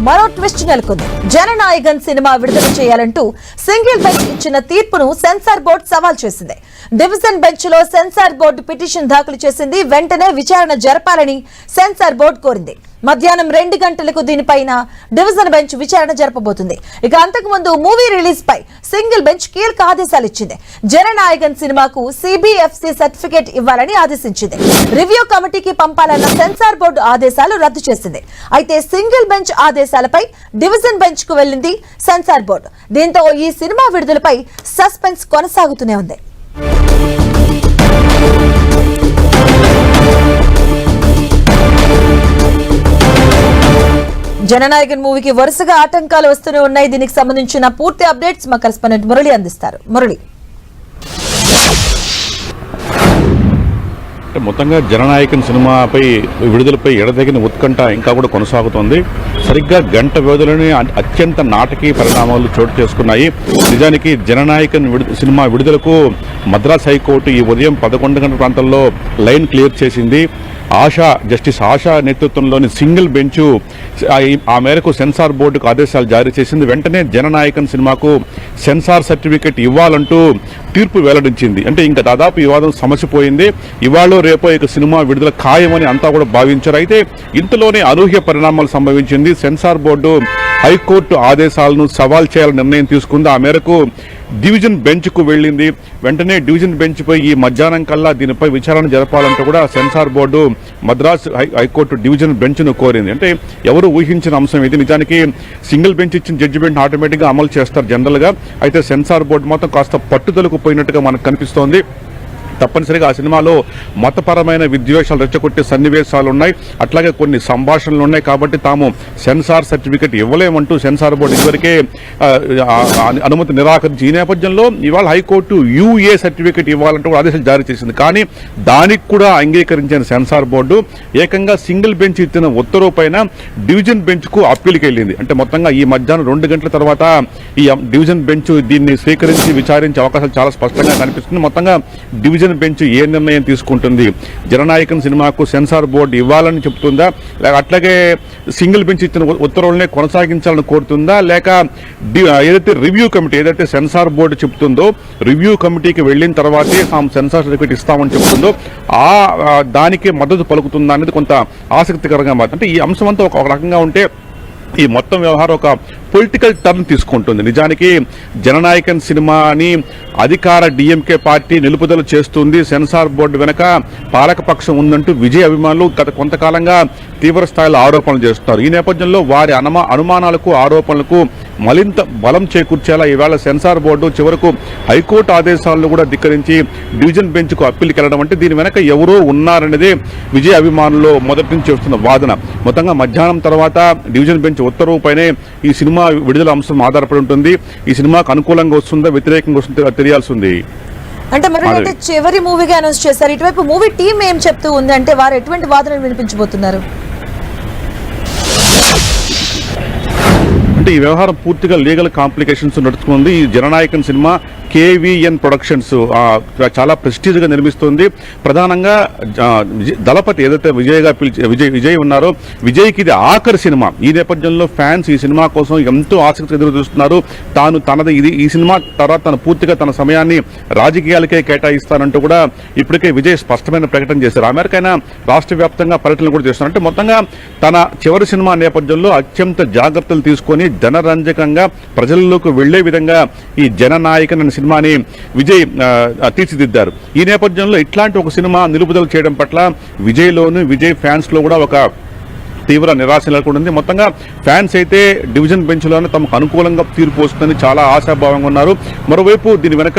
మరో ట్విస్ట్ నెలకొంది. జననాయకన్ సినిమా విడుదల చేయాలంటూ సింగిల్ బెంచ్ ఇచ్చిన తీర్పును సెన్సార్ బోర్డు సవాల్ చేసింది. డివిజన్ బెంచ్ లో సెన్సార్ బోర్డు పిటిషన్ దాఖలు చేసింది. వెంటనే విచారణ జరపాలని సెన్సార్ బోర్డు కోరింది. మధ్యాహ్నం 2 గంటలకు దీనిపైన డివిజన్ బెంచ్ విచారణ జరపబోతుంది. ఇక అంతకుముందు మూవీ రిలీజ్ పై సింగిల్ బెంచ్ కీలక ఆదేశాలు ఇచ్చింది. జననాయకన్ సినిమాకు సిబిఎఫ్సి సర్టిఫికేట్ ఇవ్వాలని ఆదేశించింది. రివ్యూ కమిటీకి పంపాలన్న సెన్సార్ బోర్డు ఆదేశాలు రద్దు చేసింది. అయితే సింగిల్ బెంచ్ ఆదేశాలపై డివిజన్ బెంచ్ కు వెళ్లింది సెన్సార్ బోర్డు. దీంతో ఈ సినిమా విడుదలపై సస్పెన్స్ కొనసాగుతూనే ఉంది. జననాయకన్ మూవీకి వరుసగా ఆటంకాలు వస్తూనే ఉన్నాయి. దీనికి సంబంధించిన పూర్తి అప్డేట్స్ మా కరెస్పాండెంట్ మురళి అందిస్తారు. మురళి, మొత్తంగా జననాయకన్ సినిమాపై విడుదలపై ఎడతెగిన ఉత్కంఠ ఇంకా కూడా కొనసాగుతోంది. సరిగ్గా గంట వ్యవధిలోనే అత్యంత నాటకీయ పరిణామాలు చోటు చేసుకున్నాయి. నిజానికి జననాయకన్ సినిమా విడుదలకు మద్రాస్ హైకోర్టు ఈ ఉదయం 11 గంటల ప్రాంతంలో లైన్ క్లియర్ చేసింది. జస్టిస్ ఆశా నేతృత్వంలోని సింగిల్ బెంచ్ ఆ మేరకు సెన్సార్ బోర్డుకు ఆదేశాలు జారీ చేసింది. వెంటనే జననాయకన్ సినిమాకు సెన్సార్ సర్టిఫికేట్ ఇవ్వాలంటూ తీర్పు వెల్లడించింది. అంటే ఇంకా దాదాపు వివాదం సమసిపోయింది. ఇవాళ రేపో ఇక సినిమా విడుదల ఖాయమని అంతా కూడా భావించారు. అయితే ఇంతలోనే అనూహ్య పరిణామాలు సంభవించింది. సెన్సార్ బోర్డు హైకోర్టు ఆదేశాలను సవాల్ చేయాలని నిర్ణయం తీసుకుంది. ఆ మేరకు డివిజన్ బెంచ్ కు వెళ్లింది. వెంటనే డివిజన్ బెంచ్ పై ఈ మధ్యాహ్నం కల్లా దీనిపై విచారణ జరపాలంటూ కూడా censor board Madras high court division bench ను కోరింది. అంటే ఎవరు ఊహించిన అంశం ఇది. నిజానికి సింగిల్ బెంచ్ ఇచ్చిన జడ్జిమెంట్ ఆటోమేటిక్ గా అమలు చేస్తారు జనరల్ గా. అయితే సెన్సార్ బోర్డు మాత్రం కాస్త పట్టుదలకు పోయినట్టుగా మనకు కనిపిస్తోంది. తప్పనిసరిగా ఆ సినిమాలో మతపరమైన విద్వేషాలు రెచ్చగొట్టే సన్నివేశాలు ఉన్నాయి, అట్లాగే కొన్ని సంభాషణలు ఉన్నాయి. కాబట్టి తాము సెన్సార్ సర్టిఫికెట్ ఇవ్వలేమంటూ సెన్సార్ బోర్డు ఇదివరకే అనుమతి నిరాకరించి ఈ నేపథ్యంలో ఇవాళ హైకోర్టు యూఏ సర్టిఫికెట్ ఇవ్వాలంటూ ఆదేశాలు జారీ చేసింది. కానీ దానికి కూడా అంగీకరించిన సెన్సార్ బోర్డు ఏకంగా సింగిల్ బెంచ్ ఇచ్చిన ఉత్తర్వు పైన డివిజన్ బెంచ్ కు అప్పీల్కి వెళ్ళింది. అంటే మొత్తంగా ఈ మధ్యాహ్నం 2 గంటల తర్వాత ఈ డివిజన్ బెంచ్ దీన్ని స్వీకరించి విచారించే అవకాశాలు చాలా స్పష్టంగా కనిపిస్తుంది. మొత్తంగా డివిజన్ బెంచ్ ఏ నిర్ణయం తీసుకుంటుంది? జననాయకన్ సినిమాకు సెన్సార్ బోర్డు ఇవ్వాలని చెప్తుందా, లేక అట్లాగే సింగిల్ బెంచ్ ఇచ్చిన ఉత్తర్వులనే కొనసాగించాలని కోరుతుందా, లేక ఏదైతే రివ్యూ కమిటీ ఏదైతే సెన్సార్ బోర్డు చెప్తుందో రివ్యూ కమిటీకి వెళ్లిన తర్వాతే సెన్సార్ సర్టిఫికేట్ ఇస్తామని చెప్తుందో దానికి మద్దతు పలుకుతుందా అనేది కొంత ఆసక్తికరంగా మాత్రం. అంటే ఈ అంశం అంతా ఒక రకంగా ఉంటే ఈ మొత్తం వ్యవహారం ఒక పొలిటికల్ టర్న్ తీసుకుంటుంది. నిజానికి జననాయకన్ సినిమాని అధికార డిఎంకే పార్టీ నిలుపుదల చేస్తుంది. సెన్సార్ బోర్డు వెనక పాలకపక్షం ఉందంటూ విజయ్ అభిమానులు గత కొంతకాలంగా తీవ్ర స్థాయిలో ఆరోపణలు చేస్తున్నారు. ఈ నేపథ్యంలో వారి అనుమానాలకు ఆరోపణలకు మరింత బలం చేకూర్చేలా ఈవేళ సెన్సార్ బోర్డు చివరకు హైకోర్టు ఆదేశాలను కూడా ధిక్కరించి డివిజన్ బెంచ్ కు అప్పీల్కి వెళ్ళడం అంటే దీని వెనక ఎవరో ఉన్నారనేదే విజయ్ అభిమానులు మొదటి నుంచి చేస్తున్న వాదన. మొత్తంగా మధ్యాహ్నం తర్వాత డివిజన్ బెంచ్ ఉత్తర్వుపైనే ఈ సినిమా విడుదల అంశం ఆధారపడి ఉంటుంది. ఈ సినిమాకు అనుకూలంగా వస్తుందా వ్యతిరేకంగా వస్తుందో తెలియాల్సి ఉంది. అంటే మరి చివరి మూవీగా అనౌన్స్ చేశారు. ఇటువైపు మూవీ టీం ఏం చెప్తూ ఉంది? అంటే వారు ఎటువంటి వాదనలు వినిపించబోతున్నారు? అంటే ఈ వ్యవహారం పూర్తిగా లీగల్ కాంప్లికేషన్స్ నడుచుకుంది. ఈ జననాయకన్ సినిమా KVN ప్రొడక్షన్స్ చాలా ప్రెస్టీజ్ గా నిర్మిస్తుంది. ప్రధానంగా దళపతి ఏదైతే విజయ్ ఉన్నారో విజయ్కి ఇది ఆఖరి సినిమా. ఈ నేపథ్యంలో ఫ్యాన్స్ ఈ సినిమా కోసం ఎంతో ఆసక్తి ఎదురు చూస్తున్నారు. ఈ సినిమా తర్వాత తను పూర్తిగా తన సమయాన్ని రాజకీయాలకే కేటాయిస్తానంటూ కూడా ఇప్పటికే విజయ్ స్పష్టమైన ప్రకటన చేశారు. అమెరికైనా రాష్ట్ర వ్యాప్తంగా పర్యటనలు కూడా చేస్తున్నారు. అంటే మొత్తంగా తన చివరి సినిమా నేపథ్యంలో అత్యంత జాగ్రత్తలు తీసుకొని జనరంజకంగా ప్రజల్లోకి వెళ్లే విధంగా ఈ జననాయకన్ అనే సినిమాని విజయ్ తీర్చిదిద్దారు. ఈ నేపథ్యంలో ఇట్లాంటి ఒక సినిమా నిలుపుదల చేయడం పట్ల విజయ్లోను విజయ్ ఫ్యాన్స్ లో కూడా ఒక తీవ్ర నిరాశ నెలకొంది. మొత్తంగా ఫ్యాన్స్ అయితే డివిజన్ బెంచ్ లోనే తమకు అనుకూలంగా తీర్పు వస్తుందని చాలా ఆశాభావంగా ఉన్నారు. మరోవైపు దీని వెనక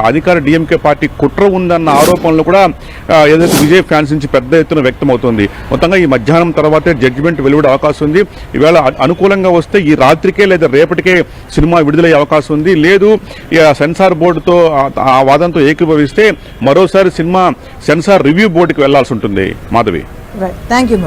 అధికార డిఎంకే పార్టీ కుట్ర ఉందన్న ఆరోపణలు కూడా ఏదైతే విజయ్ ఫ్యాన్స్ నుంచి పెద్ద ఎత్తున వ్యక్తమవుతుంది. మొత్తంగా ఈ మధ్యాహ్నం తర్వాతే జడ్జిమెంట్ వెలువడే అవకాశం ఉంది. ఈవేళ అనుకూలంగా వస్తే ఈ రాత్రికే లేదా రేపటికే సినిమా విడుదలయ్యే అవకాశం ఉంది. లేదు సెన్సార్ బోర్డుతో ఆ వాదంతో ఏకీభవిస్తే మరోసారి సినిమా సెన్సార్ రివ్యూ బోర్డుకి వెళ్లాల్సి ఉంటుంది. Madhavi, thank you.